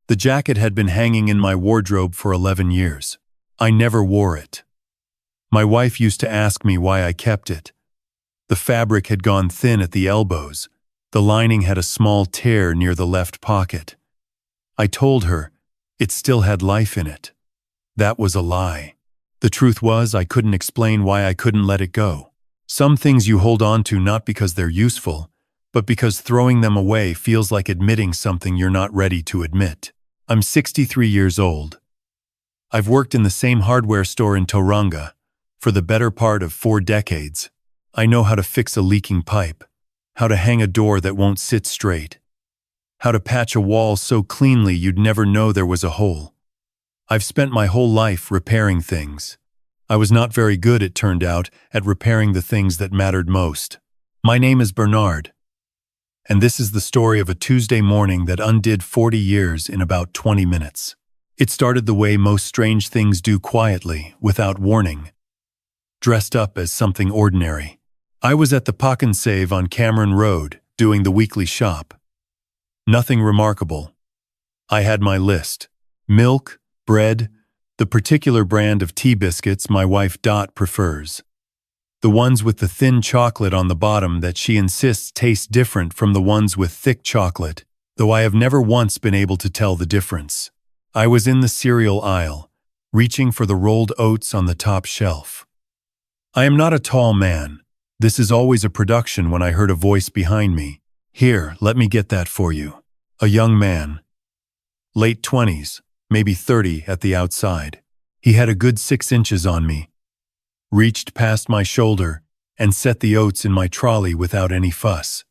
The jacket had been hanging in my wardrobe for 11 years. I never wore it. My wife used to ask me why I kept it. The fabric had gone thin at the elbows. The lining had a small tear near the left pocket. I told her it still had life in it. That was a lie. The truth was, I couldn't explain why I couldn't let it go. Some things you hold on to not because they're useful, but because throwing them away feels like admitting something you're not ready to admit. I'm 63 years old. I've worked in the same hardware store in Tauranga for the better part of 4 decades. I know how to fix a leaking pipe, how to hang a door that won't sit straight, how to patch a wall so cleanly you'd never know there was a hole. I've spent my whole life repairing things. I was not very good, it turned out, at repairing the things that mattered most. My name is Bernard, and this is the story of a Tuesday morning that undid 40 years in about 20 minutes. It started the way most strange things do, quietly, without warning, dressed up as something ordinary. I was at the Pack and Save on Cameron Road, doing the weekly shop. Nothing remarkable. I had my list: milk, bread, the particular brand of tea biscuits my wife Dot prefers. The ones with the thin chocolate on the bottom that she insists taste different from the ones with thick chocolate, though I have never once been able to tell the difference. I was in the cereal aisle, reaching for the rolled oats on the top shelf. I am not a tall man. This is always a production when I heard a voice behind me. "Here, let me get that for you." A young man. Late 20s, maybe 30 at the outside. He had a good 6 inches on me, reached past my shoulder, and set the oats in my trolley without any fuss,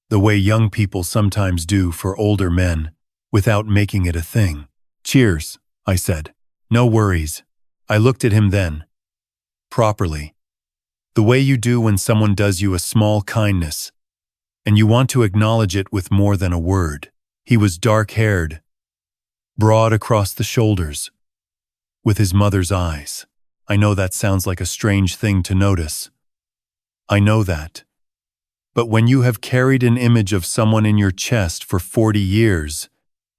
the way young people sometimes do for older men, without making it a thing. "Cheers," I said. "No worries." I looked at him then. Properly. The way you do when someone does you a small kindness, and you want to acknowledge it with more than a word. He was dark-haired, broad across the shoulders, with his mother's eyes. I know that sounds like a strange thing to notice. I know that. But when you have carried an image of someone in your chest for 40 years,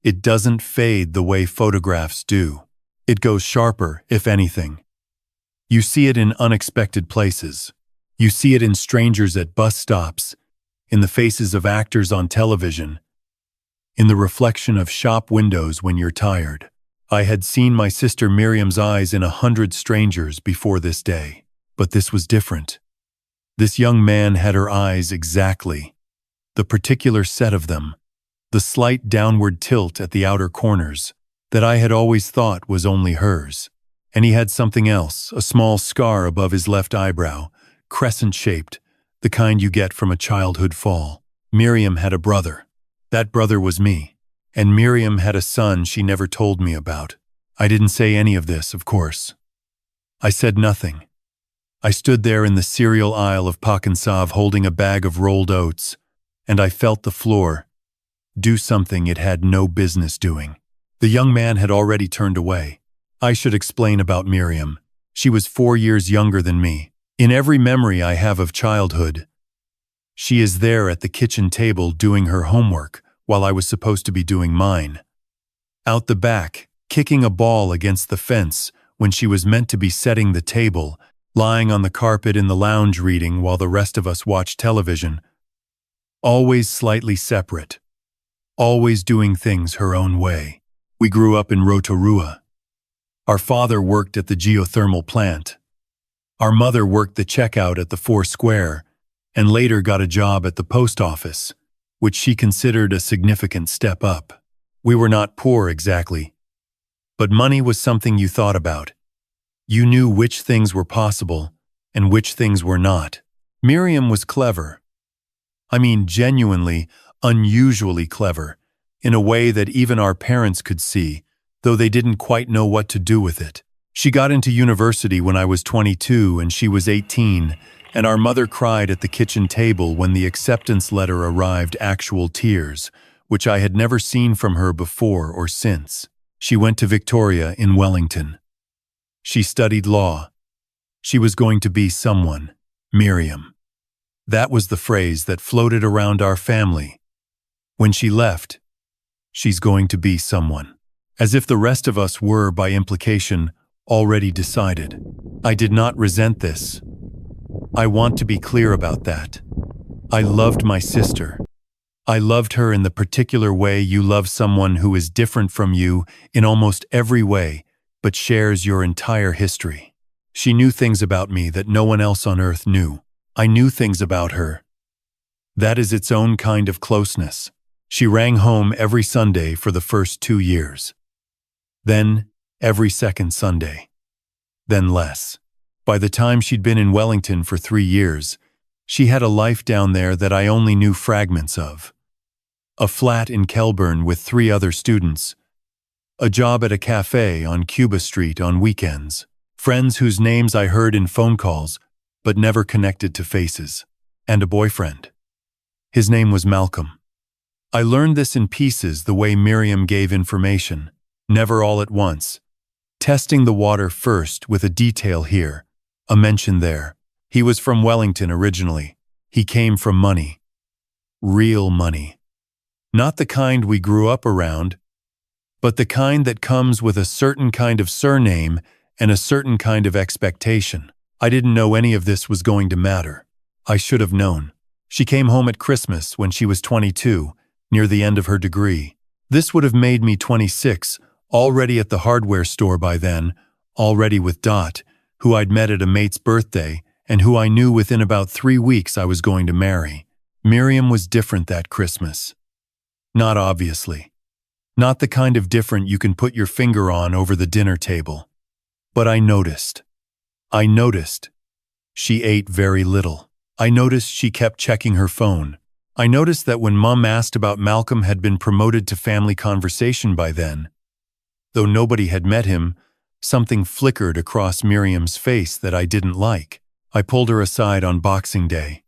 it doesn't fade the way photographs do. It goes sharper, if anything. You see it in unexpected places. You see it in strangers at bus stops, in the faces of actors on television, in the reflection of shop windows when you're tired. I had seen my sister Miriam's eyes in 100 strangers before this day, but this was different. This young man had her eyes exactly, the particular set of them, the slight downward tilt at the outer corners that I had always thought was only hers. And he had something else, a small scar above his left eyebrow, crescent-shaped, the kind you get from a childhood fall. Miriam had a brother. That brother was me. And Miriam had a son she never told me about. I didn't say any of this, of course. I said nothing. I stood there in the cereal aisle of Pack and Save holding a bag of rolled oats, and I felt the floor do something it had no business doing. The young man had already turned away. I should explain about Miriam. She was 4 years younger than me. In every memory I have of childhood, she is there at the kitchen table doing her homework, while I was supposed to be doing mine. Out the back, kicking a ball against the fence when she was meant to be setting the table, lying on the carpet in the lounge reading while the rest of us watched television. Always slightly separate. Always doing things her own way. We grew up in Rotorua. Our father worked at the geothermal plant. Our mother worked the checkout at the Four Square, and later got a job at the post office, which she considered a significant step up. We were not poor exactly, but money was something you thought about. You knew which things were possible and which things were not. Miriam was clever. I mean, genuinely, unusually clever, in a way that even our parents could see, though they didn't quite know what to do with it. She got into university when I was 22 and she was 18, and our mother cried at the kitchen table when the acceptance letter arrived, actual tears, which I had never seen from her before or since. She went to Victoria in Wellington. She studied law. She was going to be someone, Miriam. That was the phrase that floated around our family. When she left, she's going to be someone. as if the rest of us were, by implication, already decided. I did not resent this. I want to be clear about that. I loved my sister. I loved her in the particular way you love someone who is different from you in almost every way, but shares your entire history. She knew things about me that no one else on earth knew. I knew things about her. That is its own kind of closeness. She rang home every Sunday for the first 2 years. Then, every second Sunday. Then less. By the time she'd been in Wellington for 3 years, she had a life down there that I only knew fragments of. A flat in Kelburn with 3 other students. A job at a café on Cuba Street on weekends. Friends whose names I heard in phone calls, but never connected to faces. And a boyfriend. His name was Malcolm. I learned this in pieces the way Miriam gave information, never all at once. Testing the water first with a detail here, a mention there. He was from Wellington originally. He came from money. Real money. Not the kind we grew up around, but the kind that comes with a certain kind of surname and a certain kind of expectation. I didn't know any of this was going to matter. I should have known. She came home at Christmas when she was 22, near the end of her degree. This would have made me 26, already at the hardware store by then, already with Dot, who I'd met at a mate's birthday, and who I knew within about 3 weeks I was going to marry. Miriam was different that Christmas. Not obviously. Not the kind of different you can put your finger on over the dinner table. But I noticed. She ate very little. I noticed she kept checking her phone. I noticed that when Mom asked about Malcolm had been promoted to family conversation by then. Though nobody had met him, something flickered across Miriam's face that I didn't like. I pulled her aside on Boxing Day.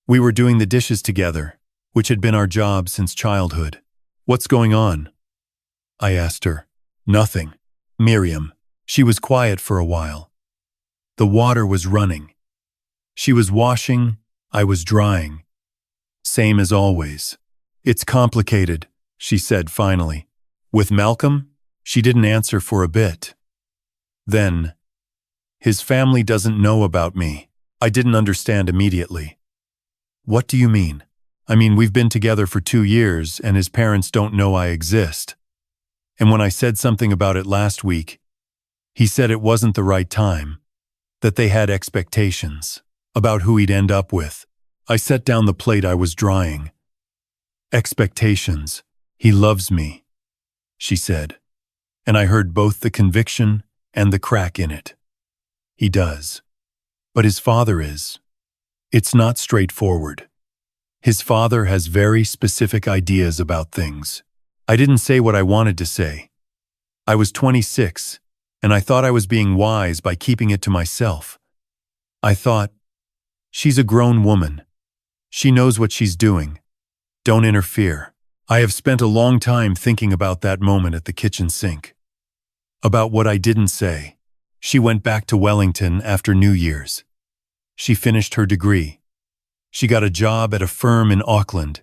We were doing the dishes together, which had been our job since childhood. "What's going on?" I asked her. "Nothing." Miriam. She was quiet for a while. The water was running. She was washing, I was drying. Same as always. "It's complicated," she said finally. "With Malcolm?" She didn't answer for a bit. Then, "His family doesn't know about me." I didn't understand immediately. "What do you mean?" "I mean, we've been together for 2 years and his parents don't know I exist. And when I said something about it last week, he said it wasn't the right time, that they had expectations about who he'd end up with." I set down the plate I was drying. "Expectations. He loves me," she said. And I heard both the conviction and the crack in it. "He does. But his father is. It's not straightforward. His father has very specific ideas about things." I didn't say what I wanted to say. I was 26, and I thought I was being wise by keeping it to myself. I thought, she's a grown woman. She knows what she's doing. Don't interfere. I have spent a long time thinking about that moment at the kitchen sink. About what I didn't say. She went back to Wellington after New Year's. She finished her degree. She got a job at a firm in Auckland.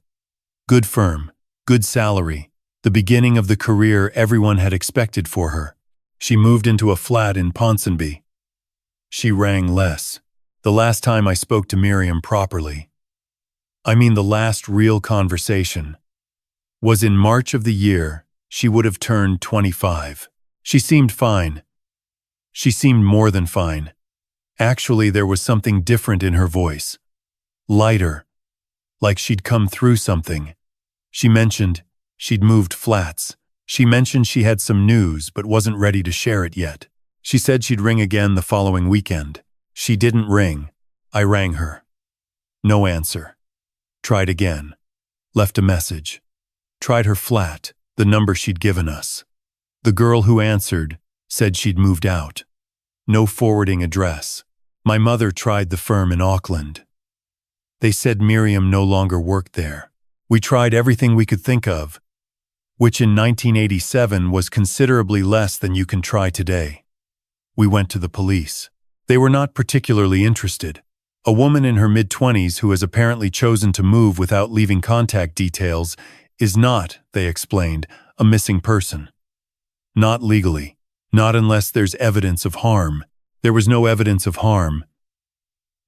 Good firm, good salary, the beginning of the career everyone had expected for her. She moved into a flat in Ponsonby. She rang less. The last time I spoke to Miriam properly, I mean the last real conversation, was in March of the year she would have turned 25. She seemed fine. She seemed more than fine. Actually, there was something different in her voice. Lighter, like she'd come through something. She mentioned she'd moved flats. She mentioned she had some news but wasn't ready to share it yet. She said she'd ring again the following weekend. She didn't ring. I rang her. No answer. Tried again. Left a message. Tried her flat, the number she'd given us. The girl who answered said she'd moved out. No forwarding address. My mother tried the firm in Auckland. They said Miriam no longer worked there. We tried everything we could think of, which in 1987 was considerably less than you can try today. We went to the police. They were not particularly interested. A woman in her mid-20s who has apparently chosen to move without leaving contact details is not, they explained, a missing person. Not legally. Not unless there's evidence of harm. There was no evidence of harm.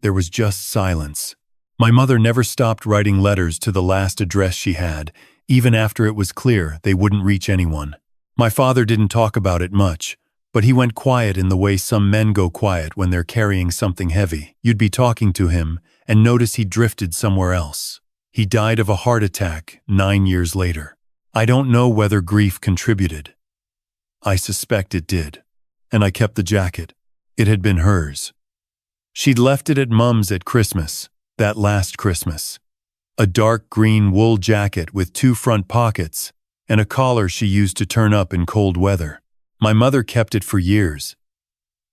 There was just silence. My mother never stopped writing letters to the last address she had, even after it was clear they wouldn't reach anyone. My father didn't talk about it much, but he went quiet in the way some men go quiet when they're carrying something heavy. You'd be talking to him and notice he drifted somewhere else. He died of a heart attack 9 years later. I don't know whether grief contributed. I suspect it did. And I kept the jacket. It had been hers. She'd left it at Mum's at Christmas, that last Christmas. A dark green wool jacket with 2 front pockets and a collar she used to turn up in cold weather. My mother kept it for years.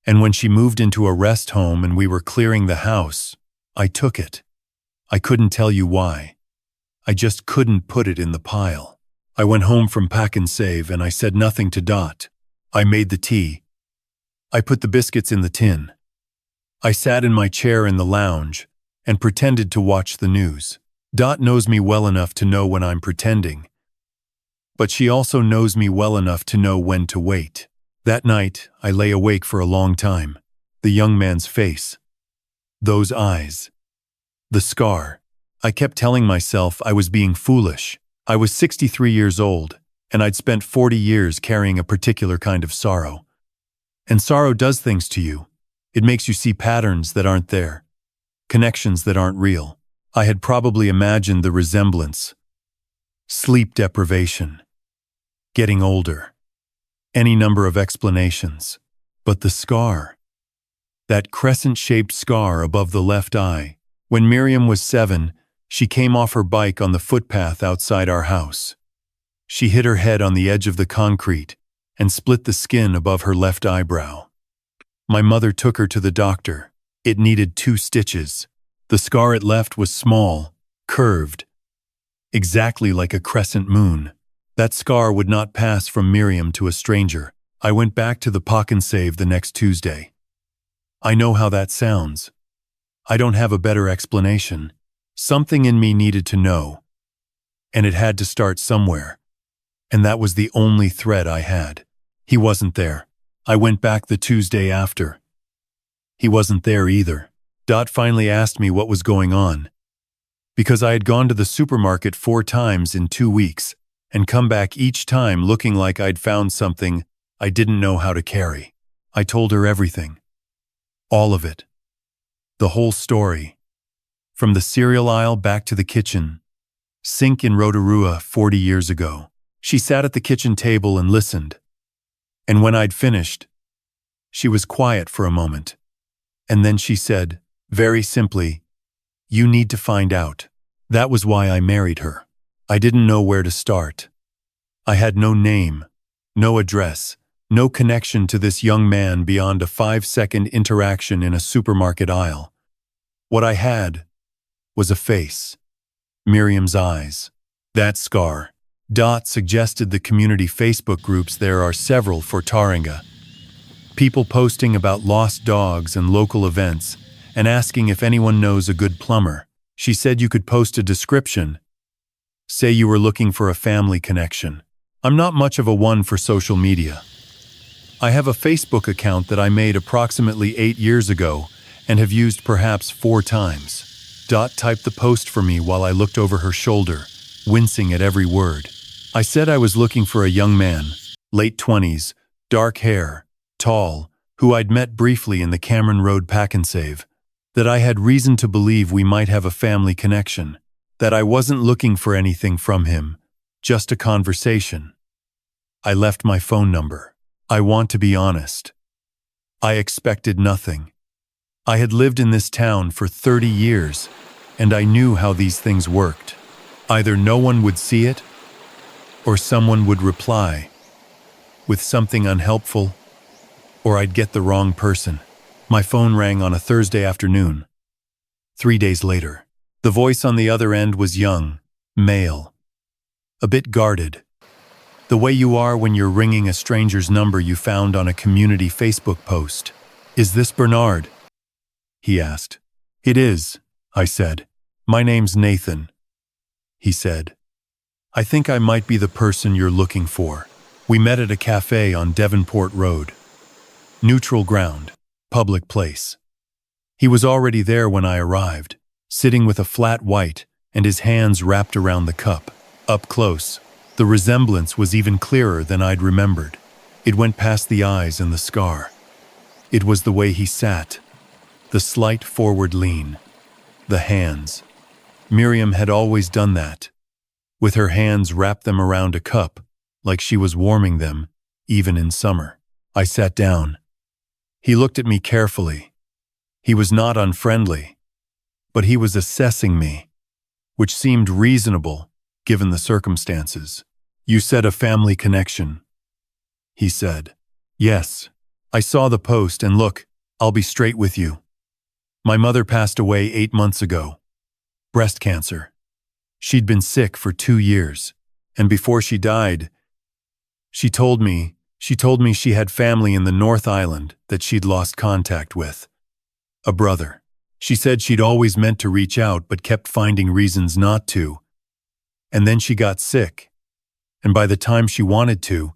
And when she moved into a rest home and we were clearing the house, I took it. I couldn't tell you why. I just couldn't put it in the pile. I went home from Pack and Save and I said nothing to Dot. I made the tea. I put the biscuits in the tin. I sat in my chair in the lounge and pretended to watch the news. Dot knows me well enough to know when I'm pretending. But she also knows me well enough to know when to wait. That night, I lay awake for a long time. The young man's face. Those eyes. The scar. I kept telling myself I was being foolish. I was 63 years old, and I'd spent 40 years carrying a particular kind of sorrow. And sorrow does things to you. It makes you see patterns that aren't there. Connections that aren't real. I had probably imagined the resemblance. Sleep deprivation. Getting older. Any number of explanations. But the scar. That crescent-shaped scar above the left eye. When Miriam was 7, she came off her bike on the footpath outside our house. She hit her head on the edge of the concrete and split the skin above her left eyebrow. My mother took her to the doctor. It needed 2 stitches. The scar it left was small, curved, exactly like a crescent moon. That scar would not pass from Miriam to a stranger. I went back to the Pack and Save the next Tuesday. I know how that sounds. I don't have a better explanation. Something in me needed to know. And it had to start somewhere. And that was the only thread I had. He wasn't there. I went back the Tuesday after. He wasn't there either. Dot finally asked me what was going on. Because I had gone to the supermarket 4 times in 2 weeks and come back each time looking like I'd found something I didn't know how to carry. I told her everything. All of it. The whole story. From the cereal aisle back to the kitchen. Sink in Rotorua 40 years ago. She sat at the kitchen table and listened. And when I'd finished, she was quiet for a moment. And then she said, very simply, "You need to find out." That was why I married her. I didn't know where to start. I had no name, no address, no connection to this young man beyond a 5-second interaction in a supermarket aisle. What I had was a face. Miriam's eyes. That scar. Dot suggested the community Facebook groups. There are several for Tauranga. People posting about lost dogs and local events and asking if anyone knows a good plumber. She said you could post a description. Say you were looking for a family connection. I'm not much of a one for social media. I have a Facebook account that I made approximately 8 years ago and have used perhaps 4 times. Dot typed the post for me while I looked over her shoulder, wincing at every word. I said I was looking for a young man, late 20s, dark hair, tall, who I'd met briefly in the Cameron Road Pack and Save, that I had reason to believe we might have a family connection, that I wasn't looking for anything from him, just a conversation. I left my phone number. I want to be honest. I expected nothing. I had lived in this town for 30 years, and I knew how these things worked. Either no one would see it, or someone would reply with something unhelpful, or I'd get the wrong person. My phone rang on a Thursday afternoon. 3 days later. The voice on the other end was young, male, a bit guarded. The way you are when you're ringing a stranger's number you found on a community Facebook post. "Is this Bernard?" he asked. "It is," I said. "My name's Nathan," he said. "I think I might be the person you're looking for." We met at a café on Devonport Road. Neutral ground, public place. He was already there when I arrived, sitting with a flat white and his hands wrapped around the cup. Up close, the resemblance was even clearer than I'd remembered. It went past the eyes and the scar. It was the way he sat, the slight forward lean, the hands. Miriam had always done that, with her hands wrapped them around a cup, like she was warming them, even in summer. I sat down. He looked at me carefully. He was not unfriendly, but he was assessing me, which seemed reasonable, given the circumstances. "You said a family connection," he said. "Yes. I saw the post, and look, I'll be straight with you. My mother passed away 8 months ago. Breast cancer. She'd been sick for 2 years, and before she died, she told me she had family in the North Island that she'd lost contact with. A brother. She said she'd always meant to reach out but kept finding reasons not to. And then she got sick, and by the time she wanted to,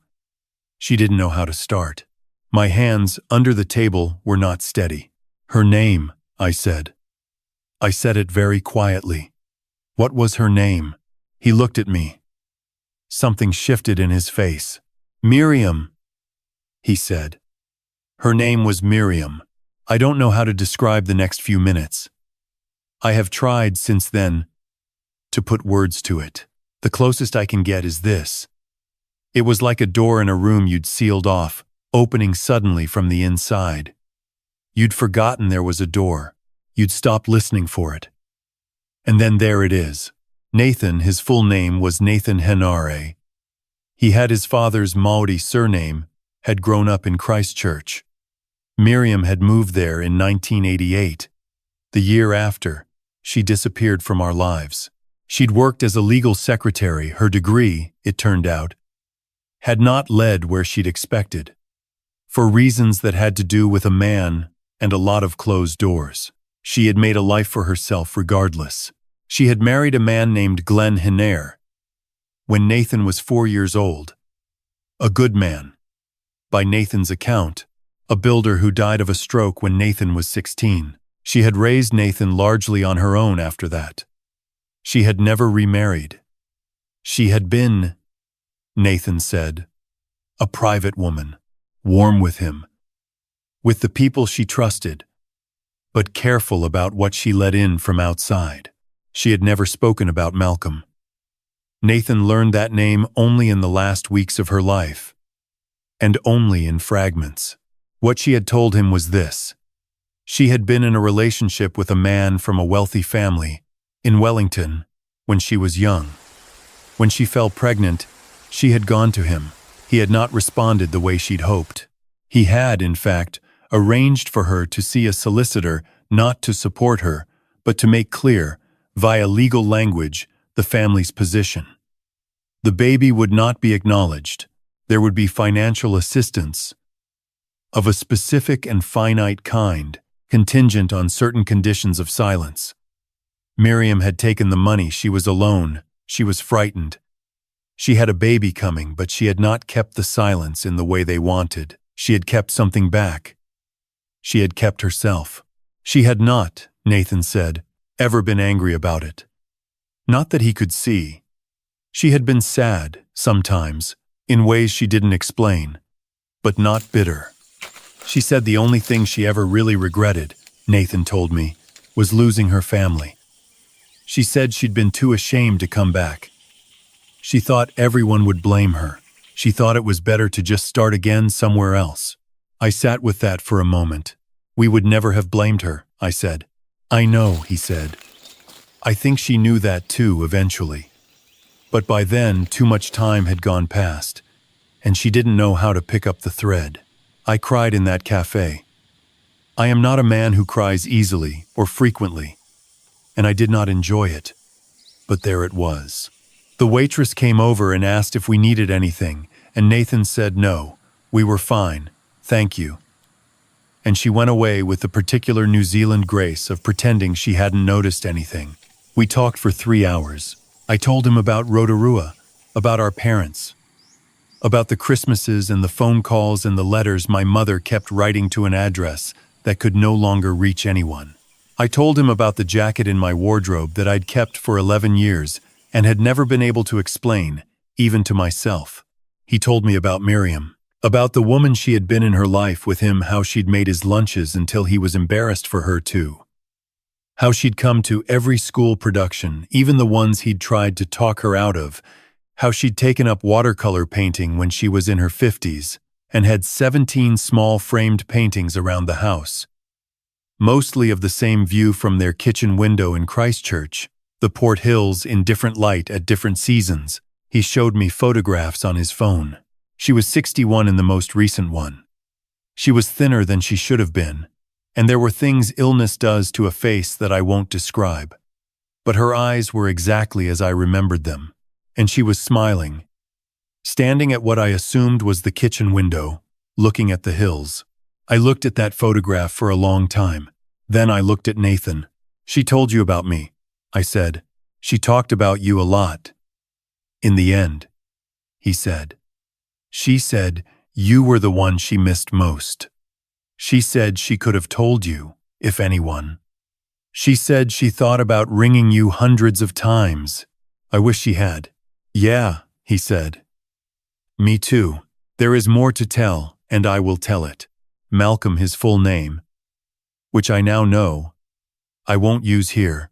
she didn't know how to start." My hands under the table were not steady. "Her name," I said. I said it very quietly. "What was her name?" He looked at me. Something shifted in his face. "Miriam," he said. Her name was Miriam. I don't know how to describe the next few minutes. I have tried since then to put words to it. The closest I can get is this. It was like a door in a room you'd sealed off, opening suddenly from the inside. You'd forgotten there was a door. You'd stopped listening for it. And then there it is. Nathan, his full name was Nathan Henare. He had his father's Maori surname, had grown up in Christchurch. Miriam had moved there in 1988. The year after, she disappeared from our lives. She'd worked as a legal secretary. Her degree, it turned out, had not led where she'd expected, for reasons that had to do with a man and a lot of closed doors. She had made a life for herself regardless. She had married a man named Glenn Henare when Nathan was 4 years old. A good man. By Nathan's account, a builder who died of a stroke when Nathan was 16. She had raised Nathan largely on her own after that. She had never remarried. She had been, Nathan said, a private woman, warm with him, with the people she trusted, but careful about what she let in from outside. She had never spoken about Malcolm. Nathan learned that name only in the last weeks of her life, and only in fragments. What she had told him was this. She had been in a relationship with a man from a wealthy family in Wellington when she was young. When she fell pregnant, she had gone to him. He had not responded the way she'd hoped. He had, in fact, arranged for her to see a solicitor, not to support her, but to make clear, via legal language, the family's position. The baby would not be acknowledged. There would be financial assistance of a specific and finite kind, contingent on certain conditions of silence. Miriam had taken the money. She was alone. She was frightened. She had a baby coming, but she had not kept the silence in the way they wanted. She had kept something back. She had kept herself. She had not, Nathan said, ever been angry about it. Not that he could see. She had been sad, sometimes, in ways she didn't explain, but not bitter. She said the only thing she ever really regretted, Nathan told me, was losing her family. She said she'd been too ashamed to come back. She thought everyone would blame her. She thought it was better to just start again somewhere else. I sat with that for a moment. We would never have blamed her, I said. I know, he said. I think she knew that too, eventually. But by then, too much time had gone past, and she didn't know how to pick up the thread. I cried in that cafe. I am not a man who cries easily or frequently, and I did not enjoy it. But there it was. The waitress came over and asked if we needed anything, and Nathan said no, we were fine, thank you. And she went away with the particular New Zealand grace of pretending she hadn't noticed anything. We talked for 3 hours. I told him about Rotorua, about our parents. about the Christmases and the phone calls and the letters my mother kept writing to an address that could no longer reach anyone. I told him about the jacket in my wardrobe that I'd kept for 11 years and had never been able to explain, even to myself. He told me about Miriam, about the woman she had been in her life with him, how she'd made his lunches until he was embarrassed for her too. How she'd come to every school production, even the ones he'd tried to talk her out of. How she'd taken up watercolor painting when she was in her 50s and had 17 small framed paintings around the house. Mostly of the same view from their kitchen window in Christchurch, the Port Hills in different light at different seasons. He showed me photographs on his phone. She was 61 in the most recent one. She was thinner than she should have been, and there were things illness does to a face that I won't describe. But her eyes were exactly as I remembered them, and she was smiling, standing at what I assumed was the kitchen window, looking at the hills. I looked at that photograph for a long time. Then I looked at Nathan. "She told you about me," I said. "She talked about you a lot." "In the end," he said, "she said you were the one she missed most. She said she could have told you, if anyone. She said she thought about ringing you hundreds of times. I wish she had." "Yeah," he said. "Me too. There is more to tell, and I will tell it. Malcolm, his full name, which I now know, I won't use here,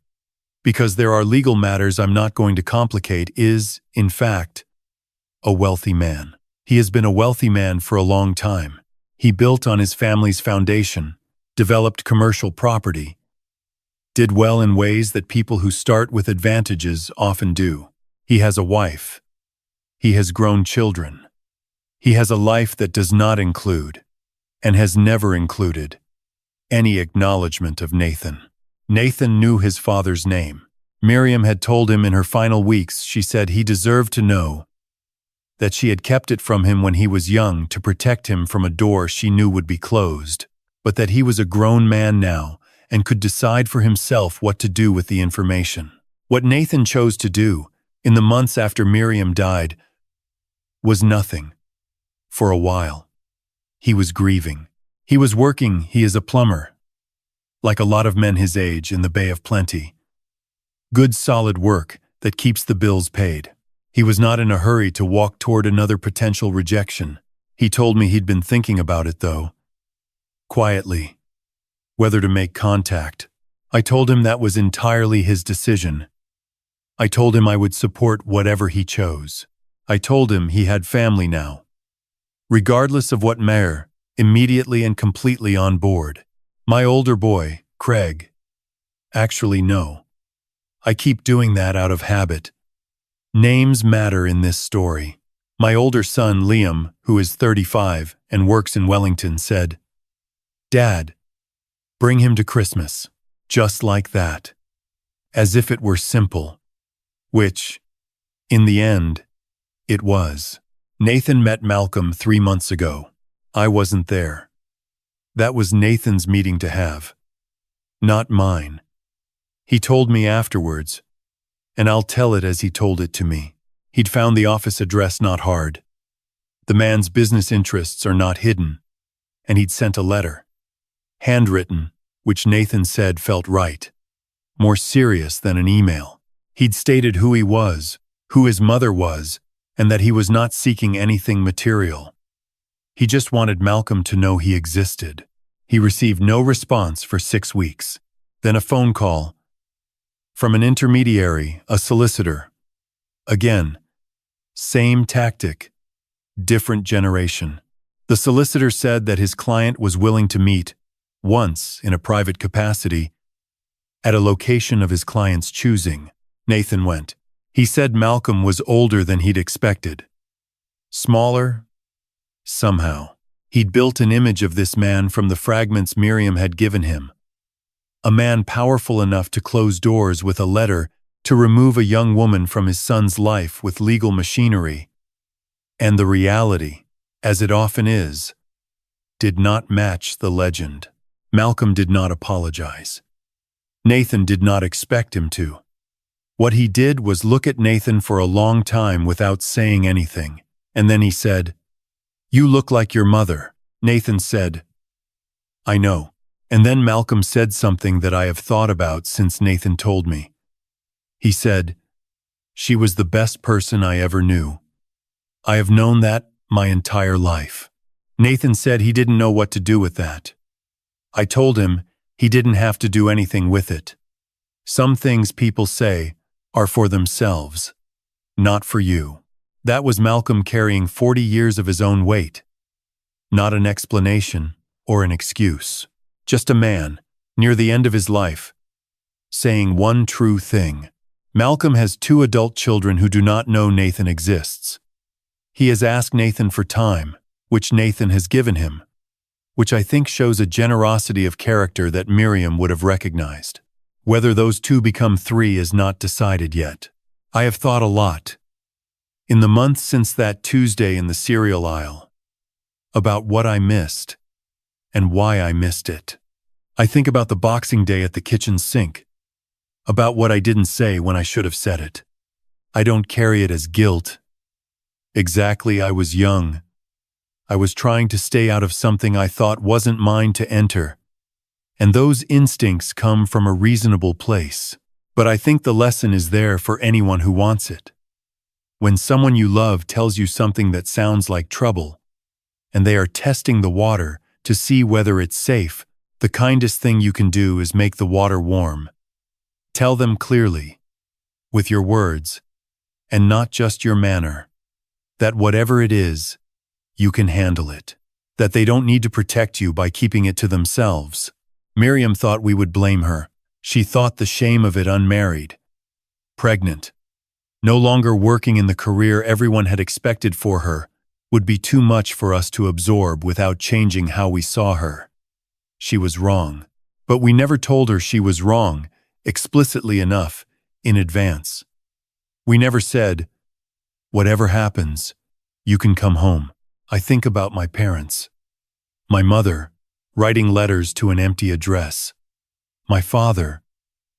because there are legal matters I'm not going to complicate, is, in fact, a wealthy man. He has been a wealthy man for a long time. He built on his family's foundation, developed commercial property, did well in ways that people who start with advantages often do. He has a wife. He has grown children. He has a life that does not include, and has never included, any acknowledgement of Nathan. Nathan knew his father's name. Miriam had told him in her final weeks she said he deserved to know, that she had kept it from him when he was young to protect him from a door she knew would be closed, but that he was a grown man now and could decide for himself what to do with the information. What Nathan chose to do, in the months after Miriam died, was nothing. For a while. He was grieving. He was working, he is a plumber. Like a lot of men his age in the Bay of Plenty. Good solid work that keeps the bills paid. He was not in a hurry to walk toward another potential rejection. He told me he'd been thinking about it though. Quietly. Whether to make contact. I told him that was entirely his decision. I told him I would support whatever he chose. I told him he had family now. Regardless of what matter, immediately and completely on board. My older boy, Craig. Actually, no. I keep doing that out of habit. Names matter in this story. My older son, Liam, who is 35 and works in Wellington, said, "Dad, bring him to Christmas." Just like that. As if it were simple. Which, in the end, it was. Nathan met Malcolm 3 months ago. I wasn't there. That was Nathan's meeting to have. Not mine. He told me afterwards, and I'll tell it as he told it to me. He'd found the office address not hard. The man's business interests are not hidden, and he'd sent a letter. Handwritten, which Nathan said felt right. More serious than an email. He'd stated who he was, who his mother was, and that he was not seeking anything material. He just wanted Malcolm to know he existed. He received no response for 6 weeks. Then a phone call from an intermediary, a solicitor. Again, same tactic, different generation. The solicitor said that his client was willing to meet, once in a private capacity, at a location of his client's choosing. Nathan went. He said Malcolm was older than he'd expected. Smaller? Somehow. He'd built an image of this man from the fragments Miriam had given him. A man powerful enough to close doors with a letter to remove a young woman from his son's life with legal machinery. And the reality, as it often is, did not match the legend. Malcolm did not apologize. Nathan did not expect him to. What he did was look at Nathan for a long time without saying anything, And then he said, "You look like your mother." Nathan said, "I know." And then Malcolm said something that I have thought about since Nathan told me. He said, "She was the best person I ever knew. I have known that my entire life." Nathan said he didn't know what to do with that. I told him he didn't have to do anything with it. Some things people say are for themselves, not for you. That was Malcolm carrying 40 years of his own weight. Not an explanation or an excuse. Just a man, near the end of his life, saying one true thing. Malcolm has 2 adult children who do not know Nathan exists. He has asked Nathan for time, which Nathan has given him, which I think shows a generosity of character that Miriam would have recognized. Whether those 2 become 3 is not decided yet. I have thought a lot, in the months since that Tuesday in the cereal aisle, about what I missed and why I missed it. I think about the Boxing Day at the kitchen sink, about what I didn't say when I should have said it. I don't carry it as guilt. Exactly, I was young. I was trying to stay out of something I thought wasn't mine to enter, and those instincts come from a reasonable place. But I think the lesson is there for anyone who wants it. When someone you love tells you something that sounds like trouble, and they are testing the water to see whether it's safe, the kindest thing you can do is make the water warm. Tell them clearly, with your words, and not just your manner, that whatever it is, you can handle it. That they don't need to protect you by keeping it to themselves. Miriam thought we would blame her. She thought the shame of it unmarried, pregnant, no longer working in the career everyone had expected for her, would be too much for us to absorb without changing how we saw her. She was wrong. But we never told her she was wrong, explicitly enough, in advance. We never said, "Whatever happens, you can come home." I think about my parents. My mother, writing letters to an empty address. My father,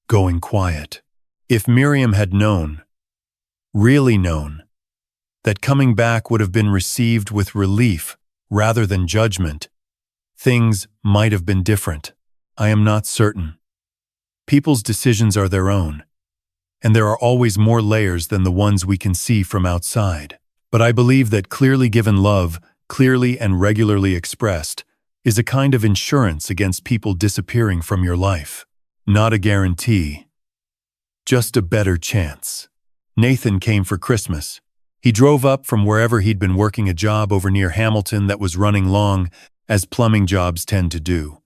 going quiet. If Miriam had known, really known, that coming back would have been received with relief rather than judgment, things might have been different. I am not certain. People's decisions are their own, and there are always more layers than the ones we can see from outside. But I believe that clearly given love, clearly and regularly expressed, is a kind of insurance against people disappearing from your life. Not a guarantee, just a better chance. Nathan came for Christmas. He drove up from wherever he'd been working a job over near Hamilton that was running long, as plumbing jobs tend to do,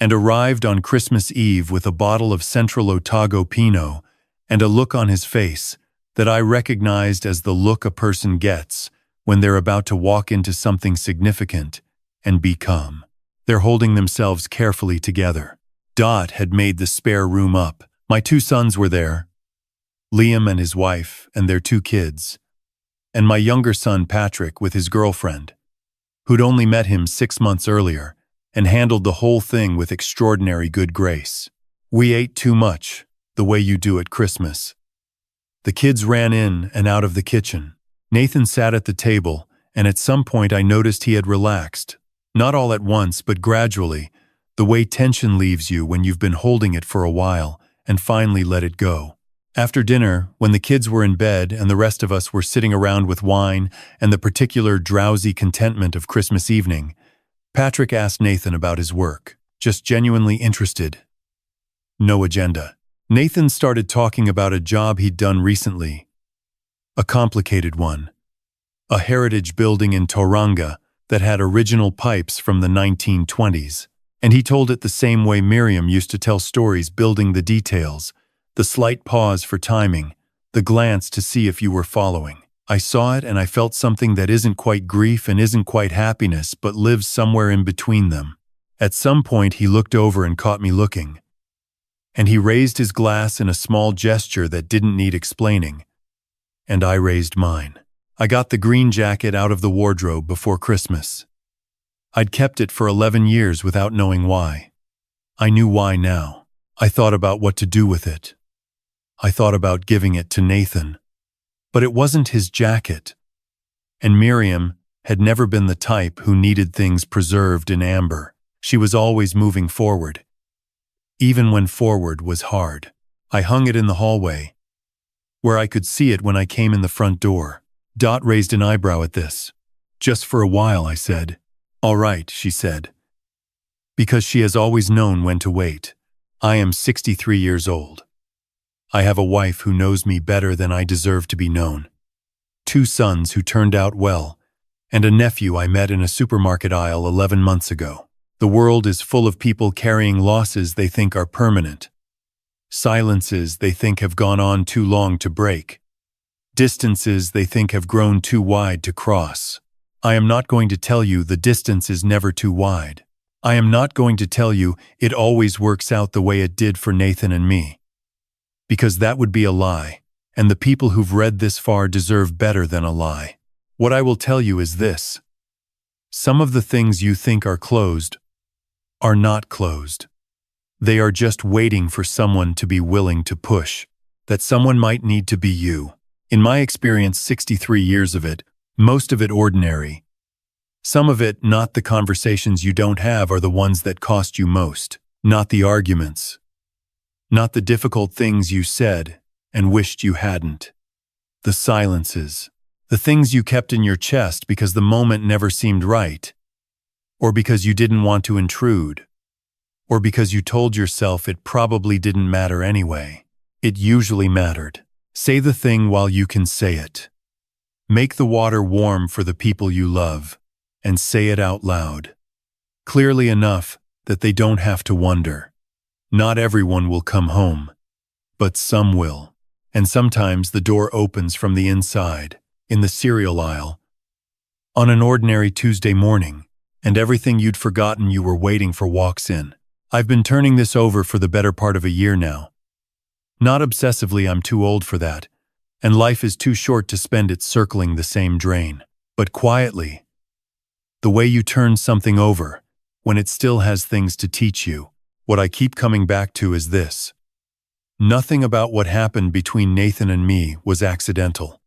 and arrived on Christmas Eve with a bottle of Central Otago Pinot and a look on his face that I recognized as the look a person gets when they're about to walk into something significant and be calm. They're holding themselves carefully together. Dot had made the spare room up. My 2 sons were there, Liam and his wife and their 2 kids, and my younger son Patrick with his girlfriend, who'd only met him 6 months earlier and handled the whole thing with extraordinary good grace. We ate too much, the way you do at Christmas. The kids ran in and out of the kitchen. Nathan sat at the table, and at some point I noticed he had relaxed. Not all at once, but gradually, the way tension leaves you when you've been holding it for a while and finally let it go. After dinner, when the kids were in bed and the rest of us were sitting around with wine and the particular drowsy contentment of Christmas evening, Patrick asked Nathan about his work, just genuinely interested. No agenda. Nathan started talking about a job he'd done recently. A complicated one. A heritage building in Tauranga that had original pipes from the 1920s. And he told it the same way Miriam used to tell stories, building the details, the slight pause for timing, the glance to see if you were following. I saw it and I felt something that isn't quite grief and isn't quite happiness, but lives somewhere in between them. At some point he looked over and caught me looking. And he raised his glass in a small gesture that didn't need explaining. And I raised mine. I got the green jacket out of the wardrobe before Christmas. I'd kept it for 11 years without knowing why. I knew why now. I thought about what to do with it. I thought about giving it to Nathan. But it wasn't his jacket. And Miriam had never been the type who needed things preserved in amber. She was always moving forward, even when forward was hard. I hung it in the hallway, where I could see it when I came in the front door. Dot raised an eyebrow at this. Just for a while, I said. All right, she said. Because she has always known when to wait. I am 63 years old. I have a wife who knows me better than I deserve to be known. 2 sons who turned out well, and a nephew I met in a supermarket aisle 11 months ago. The world is full of people carrying losses they think are permanent, silences they think have gone on too long to break, distances they think have grown too wide to cross. I am not going to tell you the distance is never too wide. I am not going to tell you it always works out the way it did for Nathan and me, because that would be a lie, and the people who've read this far deserve better than a lie. What I will tell you is this. Some of the things you think are closed are not closed. They are just waiting for someone to be willing to push. That someone might need to be you. In my experience, 63 years of it, most of it ordinary. Some of it, not the conversations you don't have, are the ones that cost you most. Not the arguments. Not the difficult things you said and wished you hadn't. The silences. The things you kept in your chest because the moment never seemed right, or because you didn't want to intrude, or because you told yourself it probably didn't matter anyway. It usually mattered. Say the thing while you can say it. Make the water warm for the people you love, and say it out loud. Clearly enough that they don't have to wonder. Not everyone will come home, but some will. And sometimes the door opens from the inside, in the cereal aisle, on an ordinary Tuesday morning, and everything you'd forgotten you were waiting for walks in. I've been turning this over for the better part of a year now. Not obsessively, I'm too old for that, and life is too short to spend it circling the same drain. But quietly, the way you turn something over, when it still has things to teach you, what I keep coming back to is this. Nothing about what happened between Nathan and me was accidental.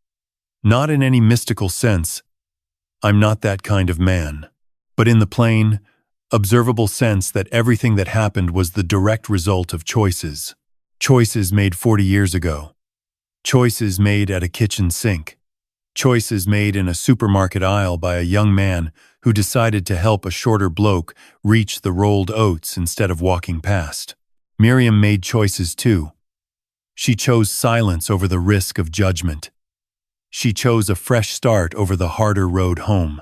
Not in any mystical sense. I'm not that kind of man. But in the plain, observable sense that everything that happened was the direct result of choices. Choices made 40 years ago. Choices made at a kitchen sink. Choices made in a supermarket aisle by a young man who decided to help a shorter bloke reach the rolled oats instead of walking past. Miriam made choices too. She chose silence over the risk of judgment. She chose a fresh start over the harder road home.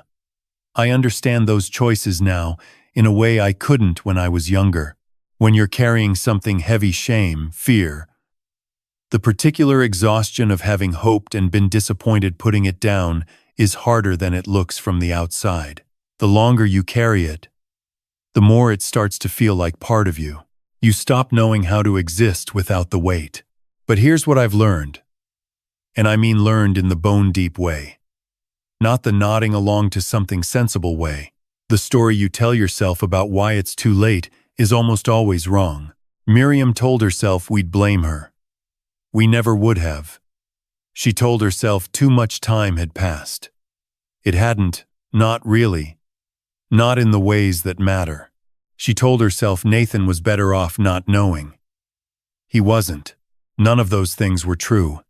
I understand those choices now in a way I couldn't when I was younger. When you're carrying something heavy, shame, fear, the particular exhaustion of having hoped and been disappointed, putting it down is harder than it looks from the outside. The longer you carry it, the more it starts to feel like part of you. You stop knowing how to exist without the weight. But here's what I've learned. And I mean learned in the bone-deep way. Not the nodding along to something sensible way. The story you tell yourself about why it's too late is almost always wrong. Miriam told herself we'd blame her. We never would have. She told herself too much time had passed. It hadn't, not really. Not in the ways that matter. She told herself Nathan was better off not knowing. He wasn't. None of those things were true.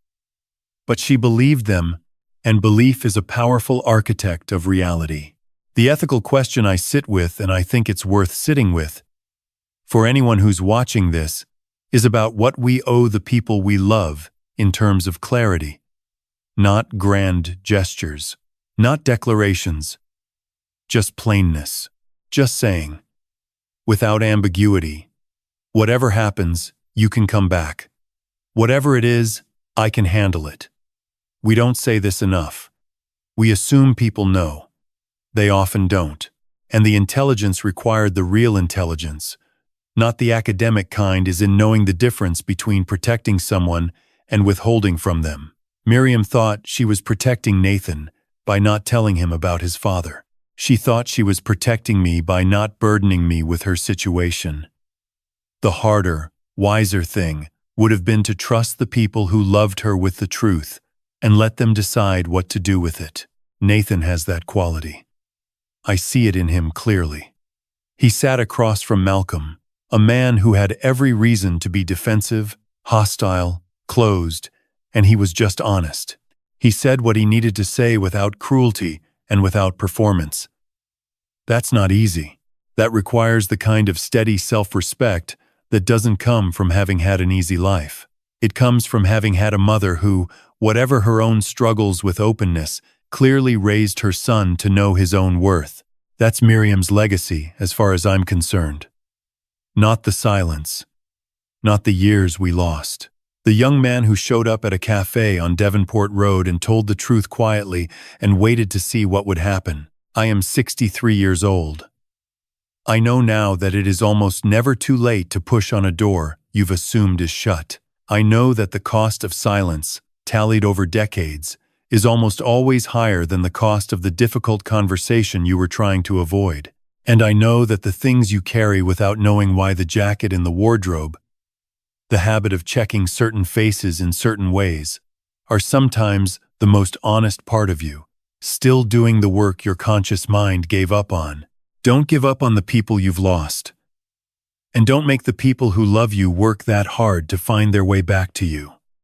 But she believed them, and belief is a powerful architect of reality. The ethical question I sit with, and I think it's worth sitting with, for anyone who's watching this, is about what we owe the people we love in terms of clarity. Not grand gestures, not declarations, just plainness, just saying, without ambiguity, whatever happens, you can come back. Whatever it is, I can handle it. We don't say this enough. We assume people know. They often don't. And the intelligence required, the real intelligence, not the academic kind, is in knowing the difference between protecting someone and withholding from them. Miriam thought she was protecting Nathan by not telling him about his father. She thought she was protecting me by not burdening me with her situation. The harder, wiser thing would have been to trust the people who loved her with the truth and let them decide what to do with it. Nathan has that quality. I see it in him clearly. He sat across from Malcolm, a man who had every reason to be defensive, hostile, closed, and he was just honest. He said what he needed to say without cruelty and without performance. That's not easy. That requires the kind of steady self-respect that doesn't come from having had an easy life. It comes from having had a mother who, whatever her own struggles with openness, clearly raised her son to know his own worth. That's Miriam's legacy, as far as I'm concerned. Not the silence. Not the years we lost. The young man who showed up at a café on Devonport Road and told the truth quietly and waited to see what would happen. I am 63 years old. I know now that it is almost never too late to push on a door you've assumed is shut. I know that the cost of silence, tallied over decades, is almost always higher than the cost of the difficult conversation you were trying to avoid. And I know that the things you carry without knowing why, the jacket in the wardrobe, the habit of checking certain faces in certain ways, are sometimes the most honest part of you, still doing the work your conscious mind gave up on. Don't give up on the people you've lost. And don't make the people who love you work that hard to find their way back to you.